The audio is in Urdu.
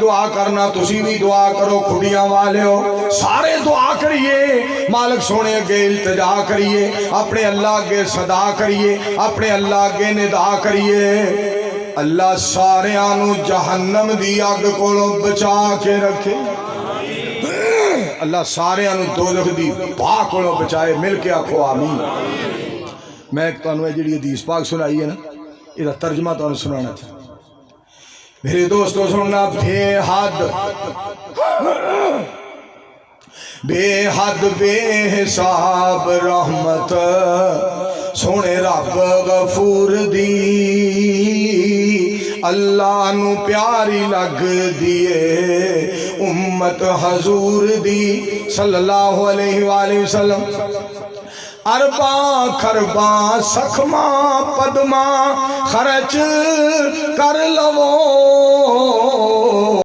دعا کرنا، تسی بھی دعا کرو، کھڑیاں والے ہو سارے دعا کریے، مالک سونے اگے التجا کریے، اپنے اللہ اگے صدا کریے، اپنے اللہ اگے ندا کریے۔ اللہ سارے آنو جہنم دی آگ کو بچا کے رکھے، اللہ سارے آنو دوزخ دی پاک کو بچائے، مل کے آکھو آمین۔ میں ایک تانوں جڑی حدیث پاک سنائی ہے نا، یہ ترجمہ تانوں سنانا تھا میرے دوستو، سننا۔ بے حد بے حساب رحمت سونے رب غفور دی، اللہ نو پیاری لگ دیے امت حضور دی صلی اللہ علیہ وآلہ وسلم۔ ارباں خرباں سکھماں پدماں خرچ کر لو،